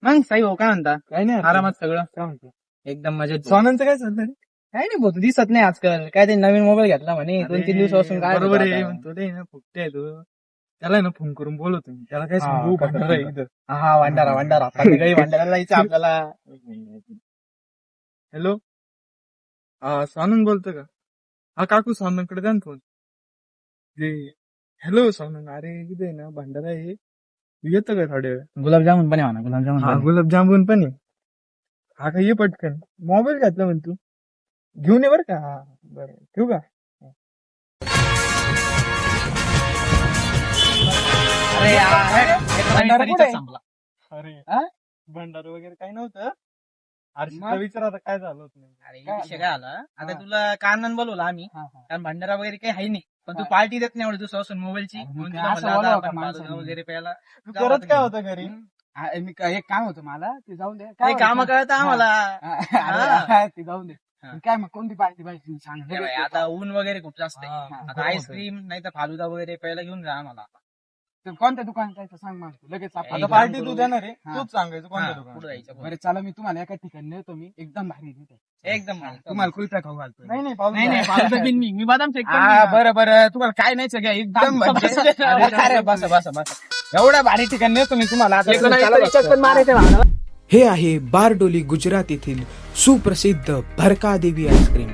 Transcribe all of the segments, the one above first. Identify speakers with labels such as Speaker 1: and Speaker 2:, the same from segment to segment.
Speaker 1: मग साई भाऊ काय म्हणता?
Speaker 2: काय नाही
Speaker 1: आरामात सगळं
Speaker 2: काय म्हणतो
Speaker 1: एकदम मजेत.
Speaker 2: सोनांचं काय चाललंय रे?
Speaker 1: काय नाही भाऊ, तू दिसत नाही आजकाल. काय ते नवीन मोबाईल घेतला म्हणे 2-3 दिवसापासून. काय
Speaker 2: बरोबर
Speaker 1: होतं
Speaker 2: आहे
Speaker 1: आता?
Speaker 2: म्हणतो ते ना फुकटे आहे तो. त्याला ना फोन करून बोलवतो मी. त्याला काय
Speaker 1: हा,
Speaker 2: सांगू
Speaker 1: कसं
Speaker 2: भांडारा आहे इथं.
Speaker 1: हा भांडारा आता सगळी भांडाराला जायचं आपल्याला.
Speaker 2: हॅलो हा सानंद बोलतो का? हा काकू सानंदकडे द्या ना फोन. हॅलो सानंद, अरे इथे आहे ना भांडारा आहे, तू येतं का थोड्या वेळ?
Speaker 1: गुलाबजामुन पण आहे म्हणा, गुलाबजामुन
Speaker 2: हा
Speaker 1: पण आहे.
Speaker 2: गुलाबजामुन पण आहे. हा का ये पटकन. मोबाईल घातला म्हण तू, घेऊन ये बरं का. हा बरं ठेवू का?
Speaker 1: अरे यार,
Speaker 2: भांडारा कुठे आहे?
Speaker 1: संपला.
Speaker 2: अरे
Speaker 1: हा?
Speaker 2: भंडारा वगैरे काही नव्हतं. हर्षितला
Speaker 1: मग?
Speaker 2: विचार आता काय झालं होतं नाही.
Speaker 1: अरे विषय काय आला, आता तुला कानन बोलवलं आम्ही,
Speaker 2: हा.
Speaker 1: कारण भांडारा वगैरे काही आहे नाही. पण तू
Speaker 2: हा.
Speaker 1: पार्टी देत नाही एवढी दिवसापासून मोबाईलची.
Speaker 3: अरे मग
Speaker 1: म्हणून
Speaker 3: काय
Speaker 1: तुला
Speaker 3: असं
Speaker 1: म्हणलं आता
Speaker 3: बोलावं
Speaker 1: आपण
Speaker 3: का माणसाने?
Speaker 1: बाजूला वगैरे प्यायला
Speaker 2: तू करत काय होतं घरी?
Speaker 3: एक काम होतं मला, ते जाऊन दे.
Speaker 1: काही काम कळतं आम्हाला.
Speaker 3: अरे, ते जाऊन दे.
Speaker 1: हा.
Speaker 3: काय मग कोणती पार्टी पाहिजे सांग.
Speaker 1: हे बाई, आता ऊन वगैरे खूप जास्त आहे.
Speaker 2: हा,
Speaker 1: आता
Speaker 2: बरोबर.
Speaker 1: आईस्क्रीम नाही तर फालुदा वगैरे प्यायला घेऊन जा आम्हाला.
Speaker 3: तर कोणत्या दुकानात जायचं सांग मला तू. लगेच आपण
Speaker 2: आता
Speaker 1: एकदम
Speaker 2: पार्टी तू
Speaker 1: बरोबर.
Speaker 2: देणार आहे,
Speaker 3: हा.
Speaker 2: तूच सांगायचं कोणत्या
Speaker 1: हा,
Speaker 2: दुकानात.
Speaker 1: पुढे जायचं बोल.
Speaker 3: बरं चला, मी तुम्हाला एका ठिकाणी नेतो. मी एकदम भारी आहे तिथे.
Speaker 1: एकदम भारी.
Speaker 3: तुम्हाला कुलप्या खाऊ घालतो.
Speaker 2: नाही नाही पाहू
Speaker 1: नाही नाही, फालुदा बिन मी बदाम शेक पण
Speaker 3: हा
Speaker 1: नाही.
Speaker 3: बरं बरं, तुम्हाला काय नाही सगळं एकदम म्हणजे अरे बस बस बस, एवढ्या भारी ठिकाणी नेतो मी तुम्हाला. आता
Speaker 1: एक नाही
Speaker 3: चला
Speaker 1: तर
Speaker 3: बस.
Speaker 1: इच्छा पण मारायचं भांडारा.
Speaker 4: हे आहे बारडोली गुजरात येथील सुप्रसिद्ध भरका देवी आईस्क्रीम.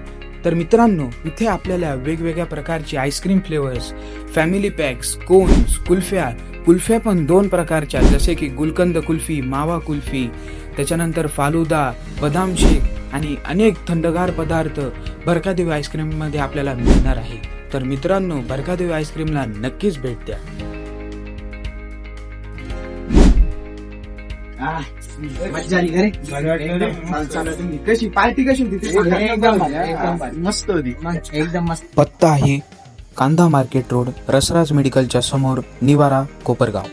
Speaker 4: तर मित्रांनो, इथे आपल्याला वेगवेगळ्या प्रकारचे ice cream flavours, family packs, cones, कुल्फ्या पण 2 प्रकारच्या, जसे की गुलकंद कुल्फी, मावा कुल्फी, त्याच्यानंतर फालुदा, बदाम शेक आणि अनेक थंडगार पदार्थ भरकादेवी आईस्क्रीम मध्ये आपल्याला मिळणार आहे. तर मित्रांनो, भरकादेवी आईस्क्रीमला नक्कीच भेट द्या.
Speaker 3: मजा आली घरी. कशी पार्टी कशी होती ते सांगा.
Speaker 1: एकदम भारी, एकदम भारी.
Speaker 2: मस्त होती.
Speaker 1: एकदम मस्त.
Speaker 4: पत्ता आहे कांदा मार्केट रोड, रसराज मेडिकलच्या समोर, निवारा, कोपरगाव.